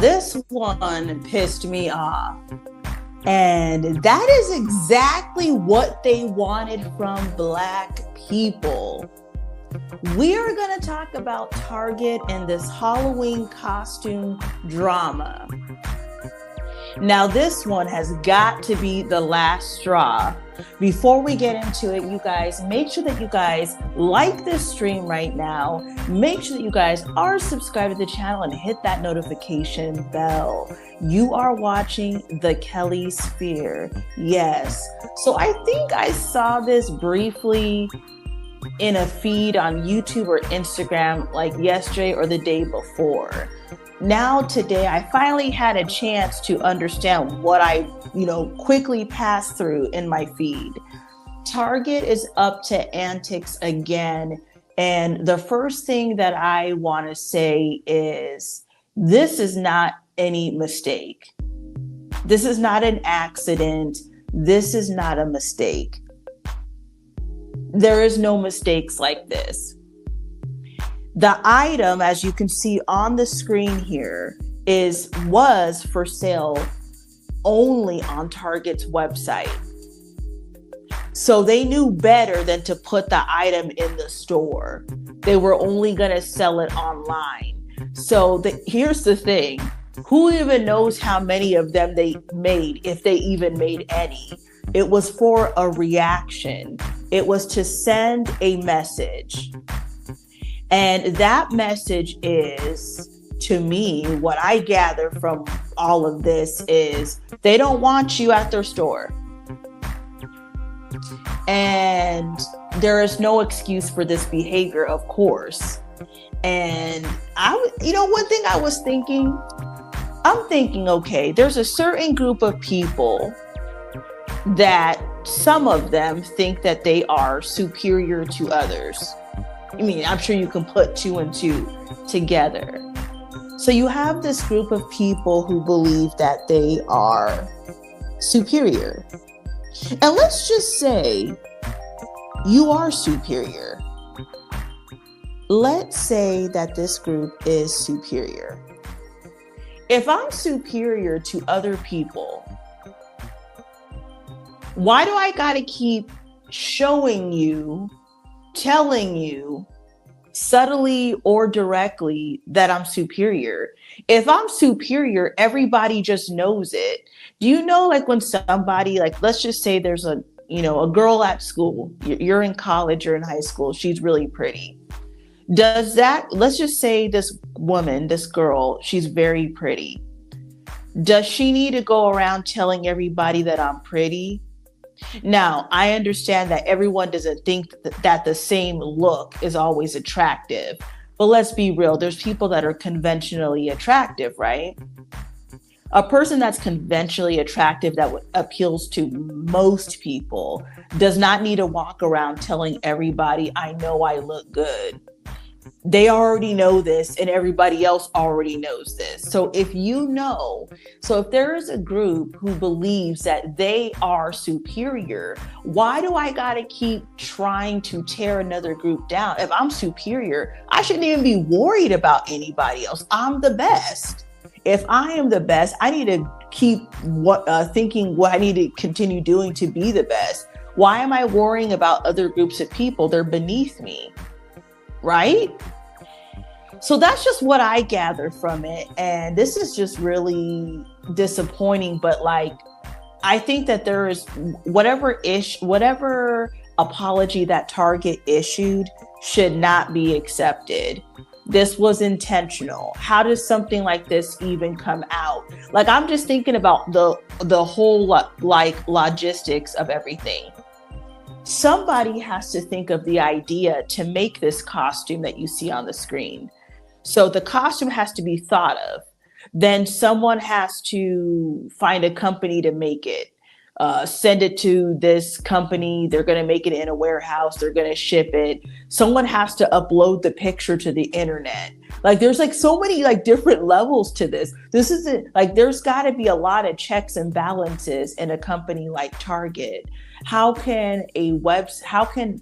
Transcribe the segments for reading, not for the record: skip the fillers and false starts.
this one pissed me off. And that is exactly what they wanted from Black people. We are going to talk about Target and this Halloween costume drama. Now, this one has got to be the last straw. Before we get into it, you guys, make sure that you guys like this stream right now. Make sure that you guys are subscribed to the channel and hit that notification bell. You are watching the Kelly Sphere. Yes. So I think I saw this briefly in a feed on YouTube or Instagram like yesterday or the day before. Now today I finally had a chance to understand what I quickly passed through in my feed. Target is up to antics again, and the first thing that I want to say is this is not any mistake. This is not an accident. This is not a mistake. There is no mistakes like this. The item, as you can see on the screen here, was for sale only on Target's website. So they knew better than to put the item in the store. They were only going to sell it online. So here's the thing. Who even knows how many of them they made, if they even made any? It was for a reaction. It was to send a message. And that message is, to me, what I gather from all of this is they don't want you at their store. And there is no excuse for this behavior, of course. And one thing I was thinking, I'm thinking, okay, there's a certain group of people that some of them think that they are superior to others. I mean, I'm sure you can put two and two together. So you have this group of people who believe that they are superior. And let's just say you are superior. Let's say that this group is superior. If I'm superior to other people, why do I gotta keep showing you, telling you subtly or directly that I'm superior? If I'm superior, everybody just knows it. Do you know, like when somebody, like, let's just say there's a girl at school, you're in college, you're in high school, she's really pretty. Let's just say this woman, this girl, she's very pretty. Does she need to go around telling everybody that I'm pretty? Now, I understand that everyone doesn't think that the same look is always attractive, but let's be real. There's people that are conventionally attractive, right? A person that's conventionally attractive that appeals to most people does not need to walk around telling everybody, I know I look good. They already know this, and everybody else already knows this. So if there is a group who believes that they are superior, why do I gotta keep trying to tear another group down? If I'm superior, I shouldn't even be worried about anybody else. I'm the best. If I am the best, I need to keep thinking what I need to continue doing to be the best. Why am I worrying about other groups of people? They're beneath me, right? So that's just what I gather from it. And this is just really disappointing. But I think that there is whatever apology that Target issued should not be accepted. This was intentional. How does something like this even come out? I'm just thinking about the whole logistics of everything. Somebody has to think of the idea to make this costume that you see on the screen. So the costume has to be thought of. Then someone has to find a company to make it. Send it to this company. They're going to make it in a warehouse. They're going to ship it. Someone has to upload the picture to the internet. There's so many different levels to this. This isn't there's got to be a lot of checks and balances in a company like Target. How can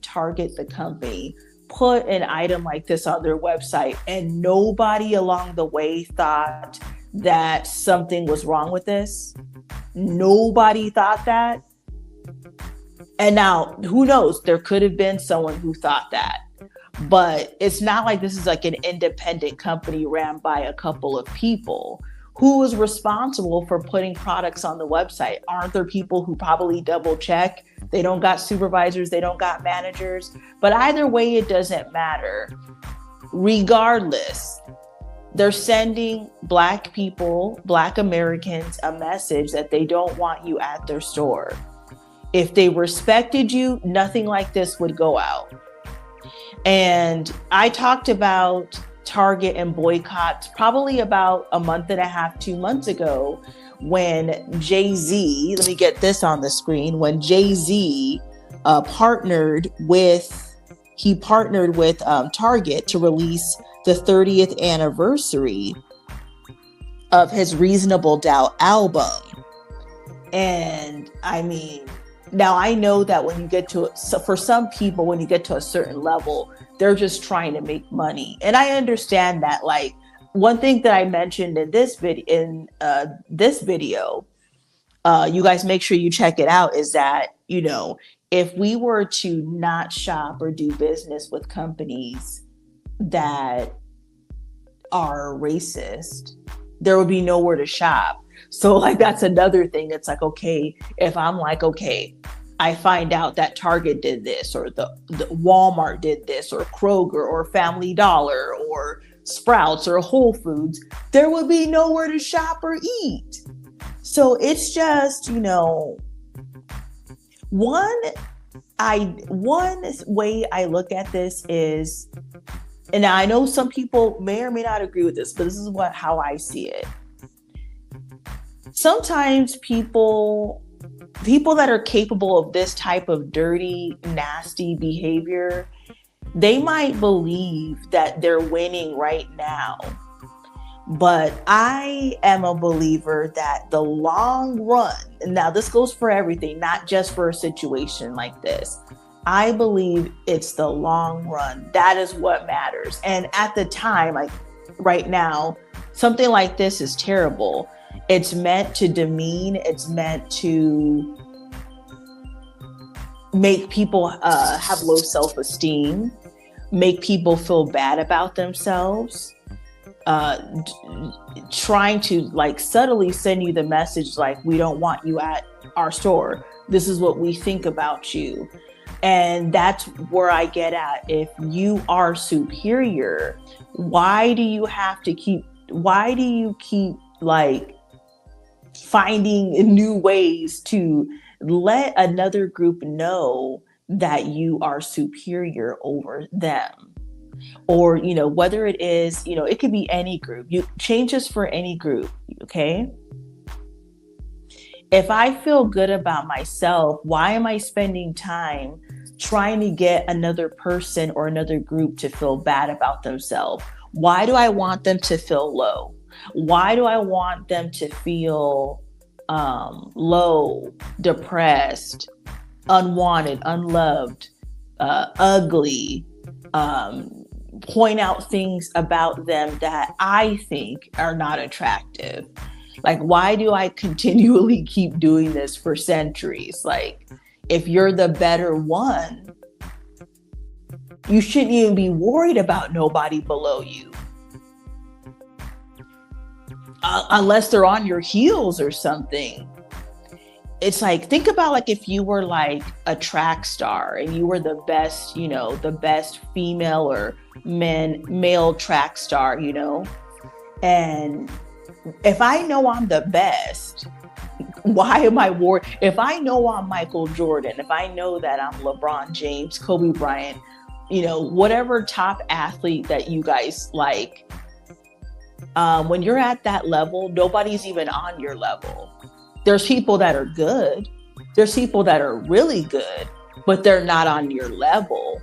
Target, the company, put an item like this on their website and nobody along the way thought that something was wrong with this. Nobody thought that. And now, who knows? There could have been someone who thought that. But it's not like this is like an independent company ran by a couple of people. Who is responsible for putting products on the website? Aren't there people who probably double check? They don't got supervisors, they don't got managers. But either way, it doesn't matter. Regardless, they're sending Black people, Black Americans, a message that they don't want you at their store. If they respected you, nothing like this would go out. And I talked about Target and Boycott probably about a month and a half, 2 months ago, when Jay-Z, let me get this on the screen, when Jay-Z partnered with Target to release the 30th anniversary of his Reasonable Doubt album. And I mean, now I know that when you get to, so for some people, when you get to a certain level, they're just trying to make money. And I understand that. Like, one thing that I mentioned in this video, you guys make sure you check it out, is that, you know, if we were to not shop or do business with companies that are racist, there would be nowhere to shop. So like, that's another thing. It's like, okay, if I'm like, okay, I find out that Target did this, or the Walmart did this, or Kroger, or Family Dollar, or Sprouts, or Whole Foods, there would be nowhere to shop or eat. So it's just, you know, one way I look at this is, and I know some people may or may not agree with this, but this is how I see it. Sometimes people that are capable of this type of dirty, nasty behavior, they might believe that they're winning right now. But I am a believer that the long run, and now this goes for everything, not just for a situation like this. I believe it's the long run. That is what matters. And at the time, like right now, something like this is terrible. It's meant to demean. It's meant to make people have low self-esteem, make people feel bad about themselves, trying to like subtly send you the message like, we don't want you at our store. This is what we think about you. And that's where I get at. If you are superior, why do you keep like finding new ways to let another group know that you are superior over them? Or, you know, whether it is, you know, it could be any group. You change this for any group, okay? If I feel good about myself, why am I spending time trying to get another person or another group to feel bad about themselves? Why do I want them to feel low? Why do I want them to feel low, depressed, unwanted, unloved, ugly, point out things about them that I think are not attractive? Like, why do I continually keep doing this for centuries? Like, if you're the better one, you shouldn't even be worried about nobody below you. Unless they're on your heels or something. It's like, think about like if you were like a track star and you were the best, you know, the best female or male track star, you know, and if I know I'm the best, why am I worried? If I know I'm Michael Jordan, if I know that I'm LeBron James, Kobe Bryant, you know, whatever top athlete that you guys like, when you're at that level, nobody's even on your level. There's people that are good. There's people that are really good, but they're not on your level.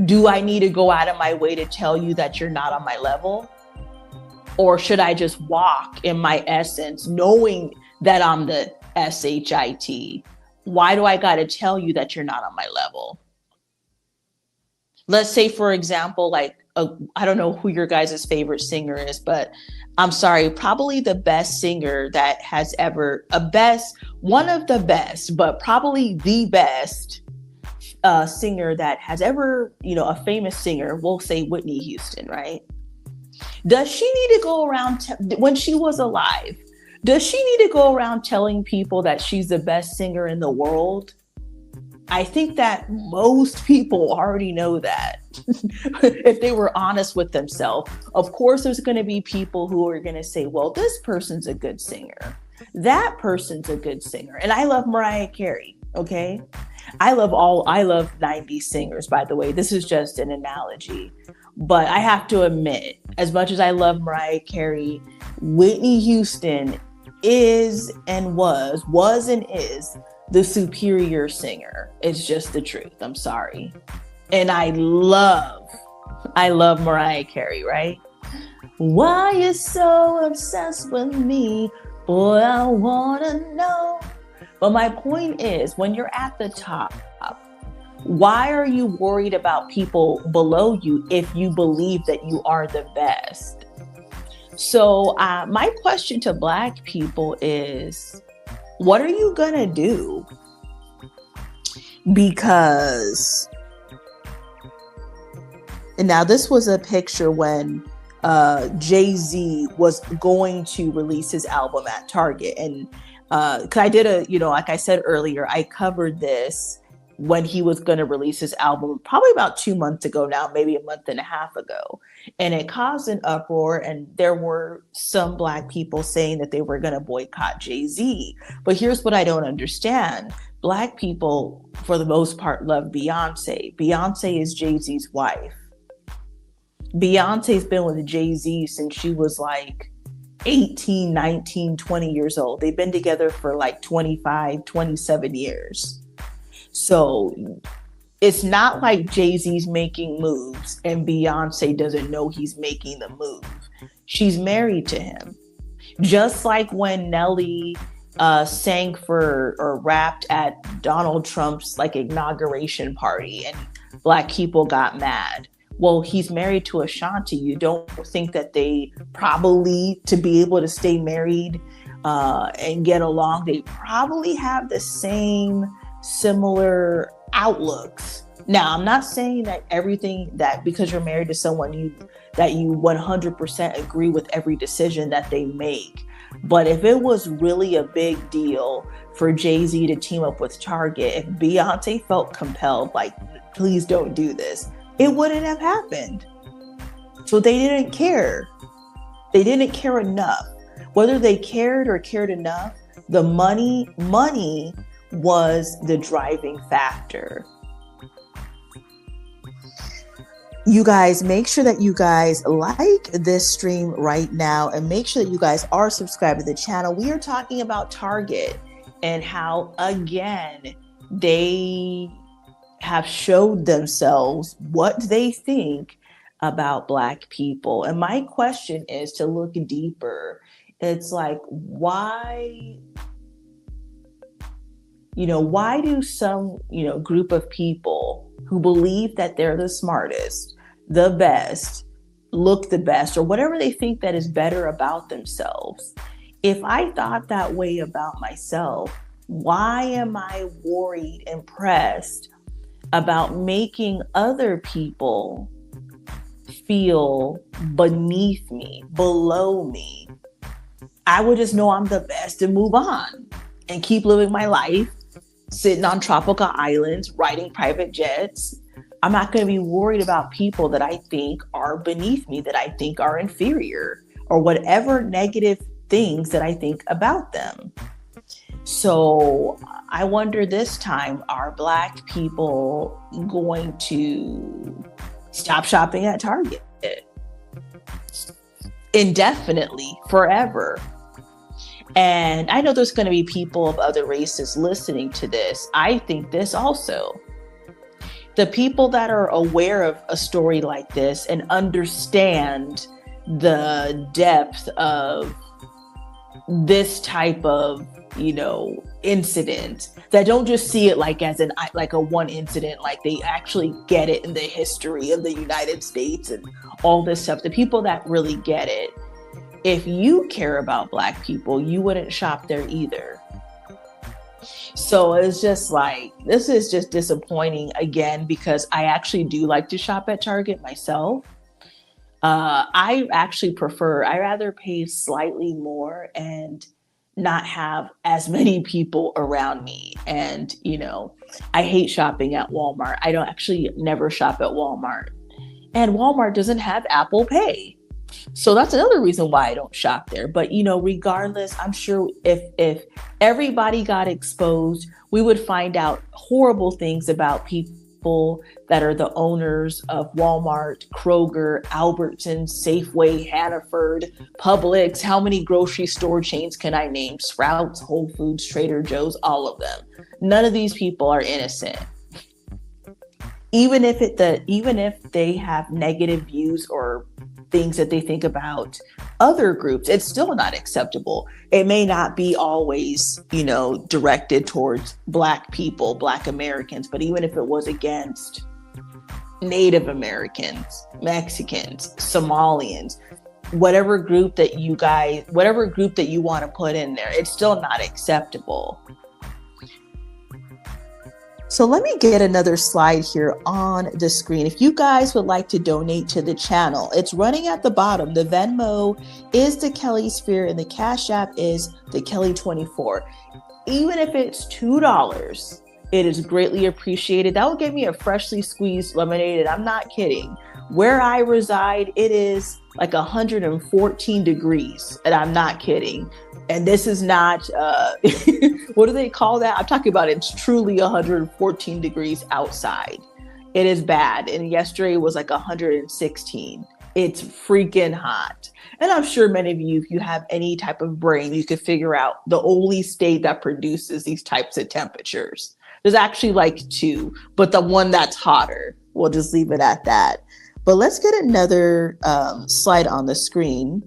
Do I need to go out of my way to tell you that you're not on my level? Or should I just walk in my essence, knowing that I'm the SHIT? Why do I got to tell you that you're not on my level? Let's say, for example, like I don't know who your guys' favorite singer is, but I'm sorry, probably the best singer that has ever, one of the best, but probably the best singer that has ever, a famous singer, we'll say Whitney Houston, right? Does she need to go around, when she was alive, does she need to go around telling people that she's the best singer in the world? I think that most people already know that if they were honest with themselves. Of course, there's going to be people who are going to say, well, this person's a good singer. That person's a good singer. And I love Mariah Carey. Okay. I love 90s singers, by the way. This is just an analogy. But I have to admit, as much as I love Mariah Carey, Whitney Houston is and was and is the superior singer. It's just the truth. I'm sorry. And I love Mariah Carey, right? Why you so obsessed with me? Boy, I wanna know. But my point is, when you're at the top, why are you worried about people below you if you believe that you are the best? So my question to Black people is, what are you gonna do? Because, and now this was a picture when Jay-Z was going to release his album at Target. And cause I did like I said earlier, I covered this when he was going to release his album, probably about 2 months ago now, maybe a month and a half ago. And it caused an uproar. And there were some Black people saying that they were going to boycott Jay-Z. But here's what I don't understand. Black people, for the most part, love Beyonce. Beyonce is Jay-Z's wife. Beyonce's been with Jay-Z since she was like 18, 19, 20 years old. They've been together for like 25, 27 years. So it's not like Jay-Z's making moves and Beyonce doesn't know he's making the move. She's married to him. Just like when Nelly sang for or rapped at Donald Trump's like inauguration party and Black people got mad. Well, he's married to Ashanti. You don't think that they probably, to be able to stay married and get along, they probably have the same similar outlooks. Now, I'm not saying that everything that because you're married to someone that you 100% agree with every decision that they make. But if it was really a big deal for Jay-Z to team up with Target, if Beyonce felt compelled, like, please don't do this, it wouldn't have happened. So they didn't care. They didn't care enough. Whether they cared or cared enough, the money was the driving factor. You guys, make sure that you guys like this stream right now and make sure that you guys are subscribed to the channel. We are talking about Target and how, again, they have showed themselves what they think about Black people. And my question is to look deeper. It's like, why do some, group of people who believe that they're the smartest, the best, look the best, or whatever they think that is better about themselves, if I thought that way about myself, why am I worried and pressed about making other people feel beneath me, below me? I would just know I'm the best and move on and keep living my life, sitting on tropical islands, riding private jets. I'm not going to be worried about people that I think are beneath me, that I think are inferior, or whatever negative things that I think about them. So I wonder this time, are Black people going to stop shopping at Target indefinitely, forever? And I know there's going to be people of other races listening to this. I think this also. The people that are aware of a story like this and understand the depth of this type of, incident, that don't just see it like as like a one incident, like they actually get it in the history of the United States and all this stuff. The people that really get it, if you care about Black people, you wouldn't shop there either. So it's just like, this is just disappointing again, because I actually do like to shop at Target myself. I rather pay slightly more and not have as many people around me. And, I hate shopping at Walmart. I don't actually never shop at Walmart. And Walmart doesn't have Apple Pay. So that's another reason why I don't shop there. But, regardless, I'm sure if everybody got exposed, we would find out horrible things about people that are the owners of Walmart, Kroger, Albertsons, Safeway, Hannaford, Publix. How many grocery store chains can I name? Sprouts, Whole Foods, Trader Joe's, all of them. None of these people are innocent. Even if they have negative views or things that they think about other groups, it's still not acceptable. It may not be always, directed towards Black people, Black Americans, but even if it was against Native Americans, Mexicans, Somalians, whatever group that you want to put in there, it's still not acceptable. So let me get another slide here on the screen. If you guys would like to donate to the channel, it's running at the bottom. The Venmo is the Kelly Sphere and the Cash App is the Kelly24. Even if it's $2, it is greatly appreciated. That will give me a freshly squeezed lemonade, and I'm not kidding. Where I reside, it is like 114 degrees, and I'm not kidding. And this is not, what do they call that? I'm talking about it's truly 114 degrees outside. It is bad. And yesterday was like 116. It's freaking hot. And I'm sure many of you, if you have any type of brain, you could figure out the only state that produces these types of temperatures. There's actually like two, but the one that's hotter. We'll just leave it at that. But let's get another slide on the screen.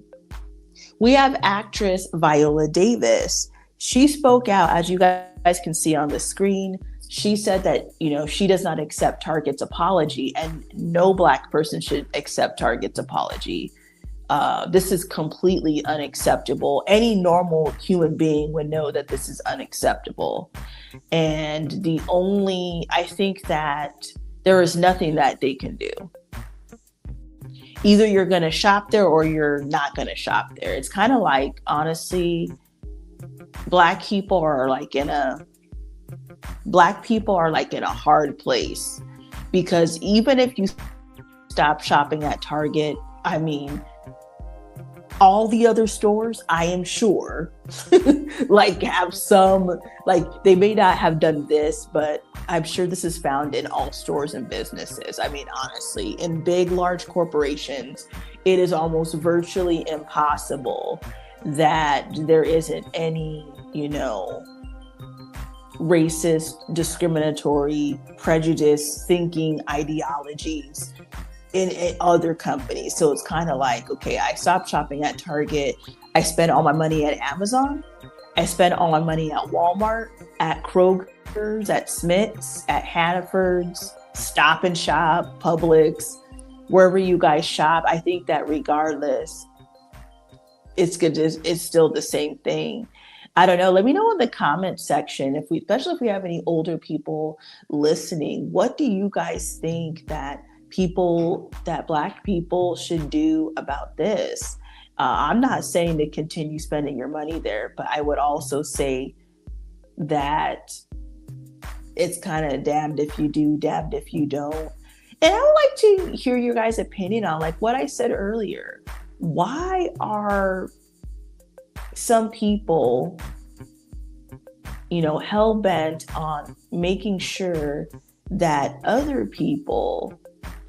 We have actress Viola Davis. She spoke out, as you guys can see on the screen. She said that, she does not accept Target's apology, and no Black person should accept Target's apology. This is completely unacceptable. Any normal human being would know that this is unacceptable. And I think that there is nothing that they can do. Either you're going to shop there or you're not going to shop there. It's kind of like, honestly, Black people are like in a hard place, because even if you stop shopping at Target, I mean, all the other stores, I am sure, have some, they may not have done this, but I'm sure this is found in all stores and businesses. I mean, honestly, in big, large corporations, it is almost virtually impossible that there isn't any, racist, discriminatory, prejudice thinking ideologies in other companies. So it's kind of like, okay, I stopped shopping at Target. I spent all my money at Amazon. I spent all my money at Walmart, at Kroger's, at Smith's, at Hannaford's, Stop and Shop, Publix, wherever you guys shop. I think that regardless, it's good. It's still the same thing. I don't know. Let me know in the comment section, especially if we have any older people listening, what do you guys think that Black people should do about this? I'm not saying to continue spending your money there, but I would also say that it's kind of damned if you do, damned if you don't. And I would like to hear your guys' opinion on what I said earlier. Why are some people, hell-bent on making sure that other people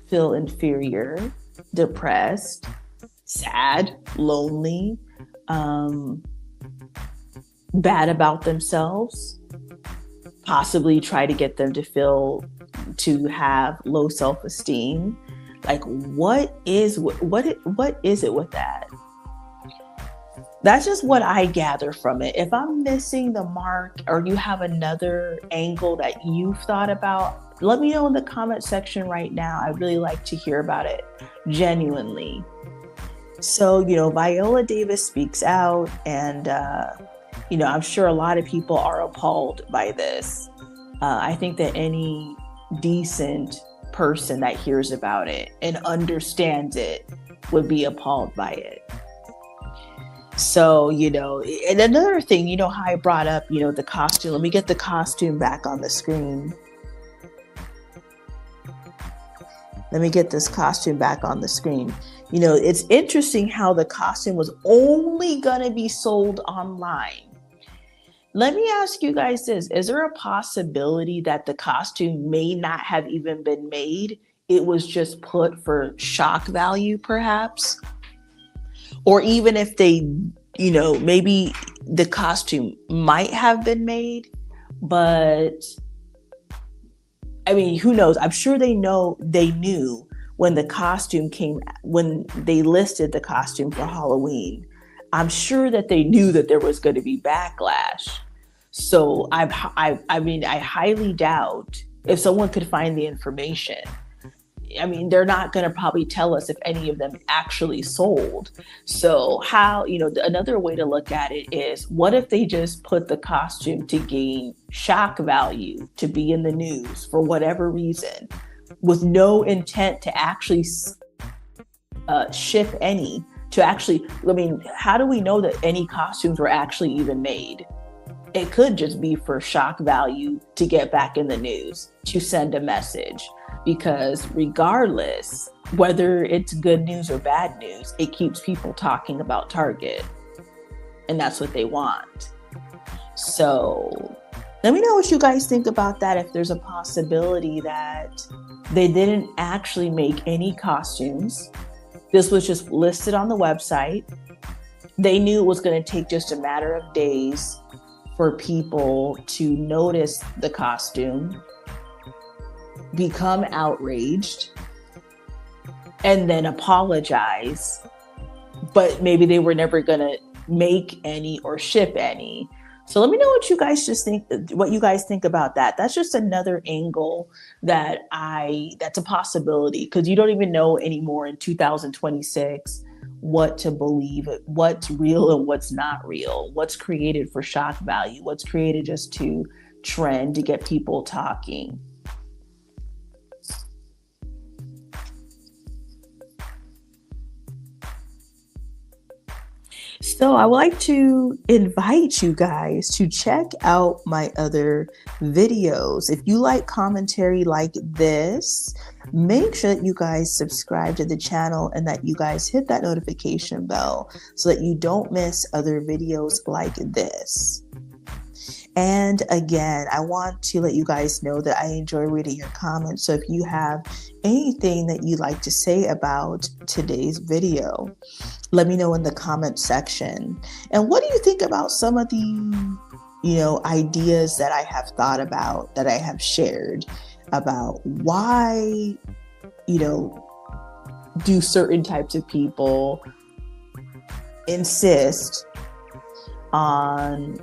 feel inferior, depressed, sad, lonely, bad about themselves, possibly try to get them to have low self-esteem? What is it with that? That's just what I gather from it. If I'm missing the mark or you have another angle that you've thought about, let me know in the comment section right now. I'd really like to hear about it genuinely. So, Viola Davis speaks out, and, I'm sure a lot of people are appalled by this. I think that any decent person that hears about it and understands it would be appalled by it. So, and another thing, how I brought up, the costume. Let me get the costume back on the screen. Let me get this costume back on the screen. It's interesting how the costume was only going to be sold online. Let me ask you guys this. Is there a possibility that the costume may not have even been made? It was just put for shock value, perhaps? Or even if they, maybe the costume might have been made, but I mean, who knows? I'm sure they knew when the costume came, when they listed the costume for Halloween. I'm sure that they knew that there was going to be backlash. So I highly doubt if someone could find the information. I mean, they're not going to probably tell us if any of them actually sold. So how, another way to look at it is, what if they just put the costume to gain shock value, to be in the news for whatever reason, with no intent to actually ship any, how do we know that any costumes were actually even made? It could just be for shock value, to get back in the news, to send a message. Because regardless, whether it's good news or bad news, it keeps people talking about Target. And that's what they want. So let me know what you guys think about that. If there's a possibility that they didn't actually make any costumes. This was just listed on the website. They knew it was going to take just a matter of days for people to notice the costume, become outraged, and then apologize. But maybe they were never going to make any or ship any. So let me know what you guys think about that. That's just another angle that's a possibility, because you don't even know anymore in 2026 what to believe, what's real and what's not real, what's created for shock value, what's created just to trend, to get people talking. So I would like to invite you guys to check out my other videos. If you like commentary like this, make sure that you guys subscribe to the channel and that you guys hit that notification bell so that you don't miss other videos like this. And again, I want to let you guys know that I enjoy reading your comments. So if you have anything that you'd like to say about today's video, let me know in the comment section. And what do you think about some of the, ideas that I have thought about, that I have shared about why, do certain types of people insist on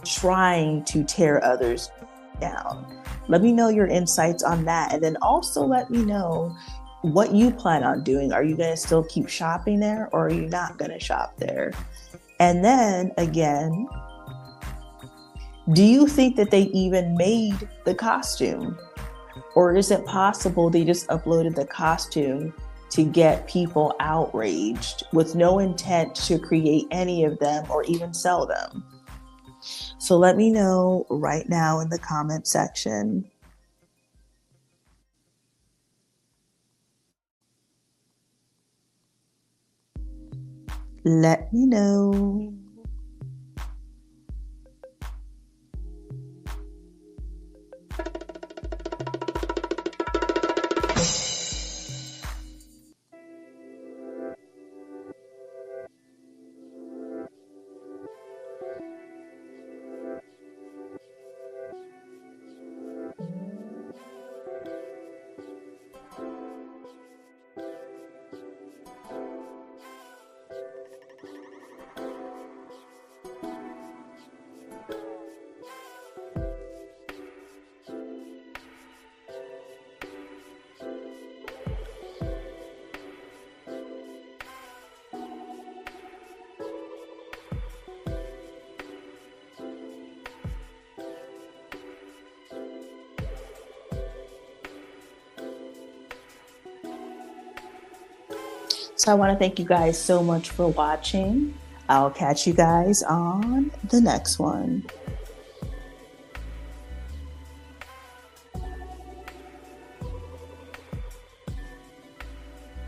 trying to tear others down? Let me know your insights on that. And then also let me know what you plan on doing. Are you going to still keep shopping there, or are you not going to shop there? And then again, do you think that they even made the costume? Or is it possible they just uploaded the costume to get people outraged with no intent to create any of them or even sell them? So let me know right now in the comment section. Let me know. So I want to thank you guys so much for watching. I'll catch you guys on the next one.